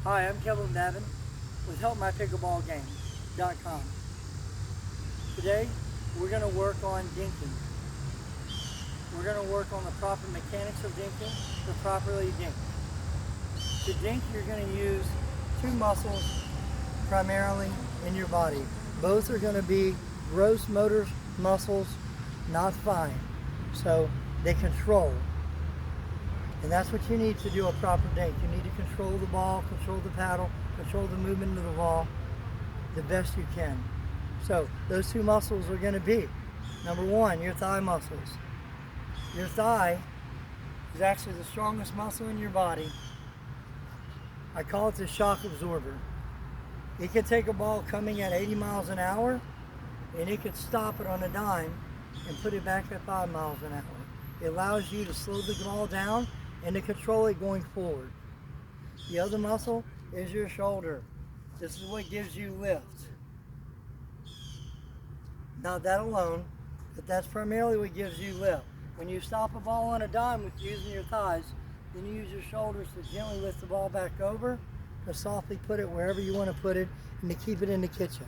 Hi, I'm Kevin Davin with HelpMyPickleballGame.com. Today, we're going to work on dinking. We're going to work on the proper mechanics of dinking to properly dink. To dink, you're going to use two muscles primarily in your body. Both are going to be gross motor muscles, not fine. So they control. And that's what you need to do a proper dink. You need to control the ball, control the paddle, control the movement of the ball the best you can. So those two muscles are going to be, number one, your thigh muscles. Your thigh is actually the strongest muscle in your body. I call it the shock absorber. It can take a ball coming at 80 miles an hour and it can stop it on a dime and put it back at 5 miles an hour. It allows you to slow the ball down and to control it going forward. The other muscle is your shoulder. This is what gives you lift. Not that alone, but that's primarily what gives you lift. When you stop a ball on a dime with using your thighs, then you use your shoulders to gently lift the ball back over, to softly put it wherever you want to put it, and to keep it in the kitchen.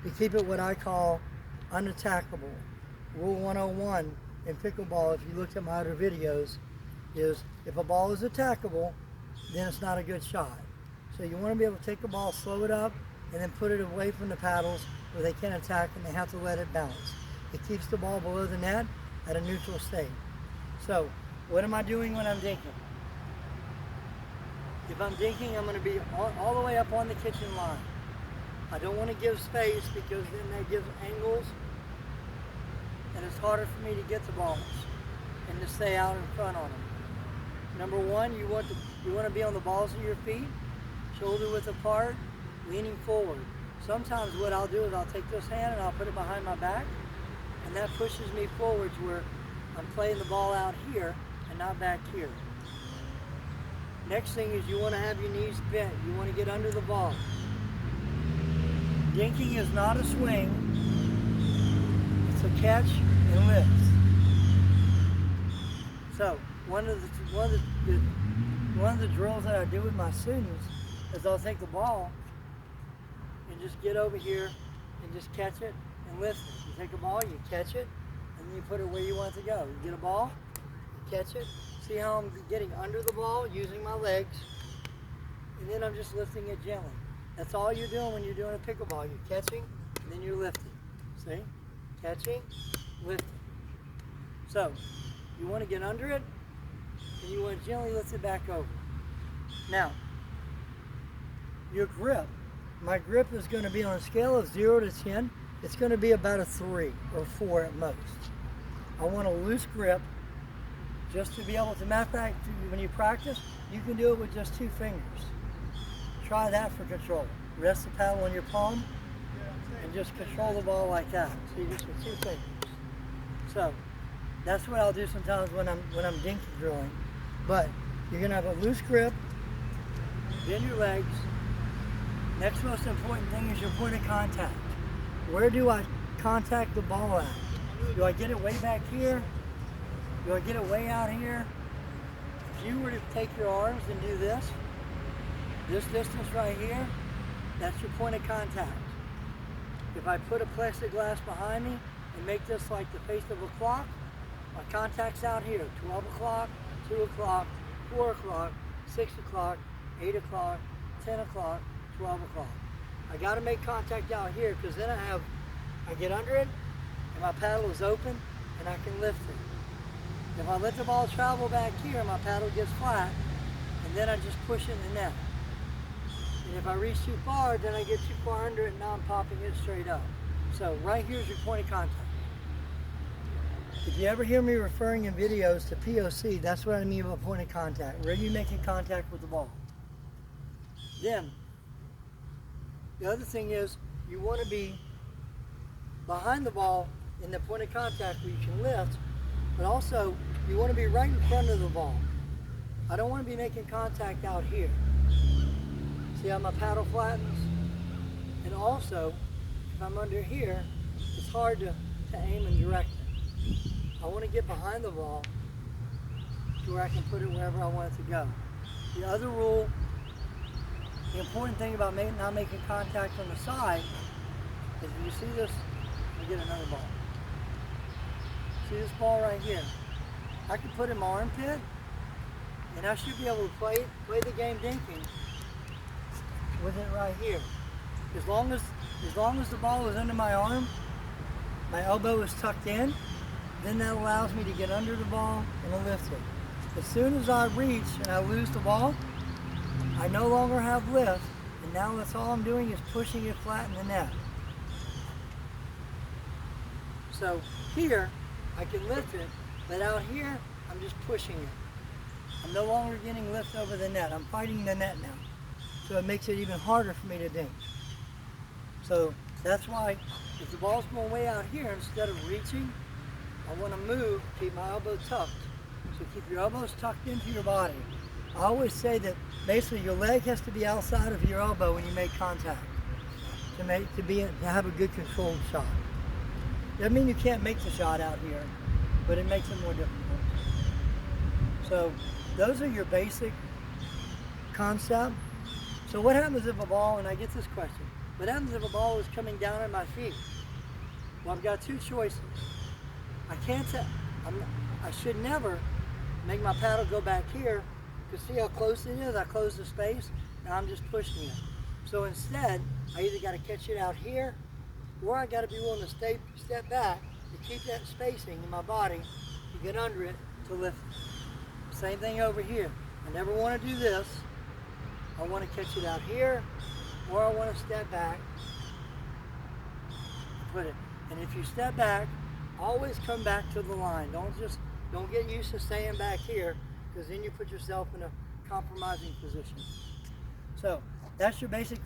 To keep it what I call unattackable. Rule 101 in pickleball, if you looked at my other videos, is if a ball is attackable, then it's not a good shot. So you want to be able to take the ball, slow it up, and then put it away from the paddles where they can attack and they have to let it bounce. It keeps the ball below the net at a neutral state. So what am I doing when I'm dinking? If I'm dinking, I'm going to be all the way up on the kitchen line. I don't want to give space because then that gives angles and it's harder for me to get the balls and to stay out in front on them. Number one, you want to be on the balls of your feet, shoulder width apart, leaning forward. Sometimes what I'll do is I'll take this hand and I'll put it behind my back, and that pushes me forward to where I'm playing the ball out here and not back here. Next thing is you want to have your knees bent. You want to get under the ball. Dinking is not a swing. It's a catch and lift. So one of the drills that I do with my students is I'll take the ball and just get over here and just catch it and lift it. You take a ball, you catch it, and then you put it where you want it to go. You get a ball, you catch it. See how I'm getting under the ball using my legs, and then I'm just lifting it gently. That's all you're doing when you're doing a pickleball. You're catching, and then you're lifting. See? Catching, lifting. So, you want to get under it, and you want to gently lift it back over. Now, your grip. My grip is going to be on a scale of 0 to 10. It's going to be about a 3 or 4 at most. I want a loose grip just to be able to, matter of fact, when you practice, you can do it with just 2 fingers. Try that for control. Rest the paddle on your palm and just control the ball like that. So you just with 2 fingers. So that's what I'll do sometimes when I'm dinky drilling. But you're going to have a loose grip, bend your legs. Next most important thing is your point of contact. Where do I contact the ball at? Do I get it way back here? Do I get it way out here? If you were to take your arms and do this distance right here, that's your point of contact. If I put a plexiglass behind me and make this like the face of a clock, my contact's out here, 12 o'clock, 2 o'clock, 4 o'clock, 6 o'clock, 8 o'clock, 10 o'clock, 12 o'clock. I got to make contact out here because then I get under it and my paddle is open and I can lift it. If I let the ball travel back here, my paddle gets flat and then I just push it in the net. And if I reach too far, then I get too far under it and now I'm popping it straight up. So right here is your point of contact. If you ever hear me referring in videos to POC, that's what I mean by point of contact. Where are you making contact with the ball? Then, the other thing is you want to be behind the ball in the point of contact where you can lift, but also you want to be right in front of the ball. I don't want to be making contact out here. See how my paddle flattens? And also, if I'm under here, it's hard to aim and direct it. I want to get behind the ball to where I can put it wherever I want it to go. The other rule The important thing about not making contact on the side is when you see this, let me get another ball. See this ball right here? I can put it in my armpit, and I should be able to play the game dinking with it right here. As long as the ball is under my arm, my elbow is tucked in, then that allows me to get under the ball and lift it. As soon as I reach and I lose the ball, I no longer have lift, and now that's all I'm doing is pushing it flat in the net. So here, I can lift it, but out here, I'm just pushing it. I'm no longer getting lift over the net. I'm fighting the net now. So it makes it even harder for me to dink. So that's why if the ball's going way out here, instead of reaching, I want to move, keep my elbow tucked. So keep your elbows tucked into your body. I always say that basically your leg has to be outside of your elbow when you make contact to have a good controlled shot. Doesn't mean you can't make the shot out here, but it makes it more difficult. So those are your basic concept. So what happens if a ball, and I get this question, what happens if a ball is coming down at my feet? Well, I've got two choices. I should never make my paddle go back here, because see how close it is? I close the space, and I'm just pushing it. So instead, I either got to catch it out here, or I got to be willing to step back to keep that spacing in my body to get under it to lift it. Same thing over here. I never want to do this. I want to catch it out here, or I want to step back and put it. And if you step back, always come back to the line. Don't get used to staying back here, because then you put yourself in a compromising position. So that's your basic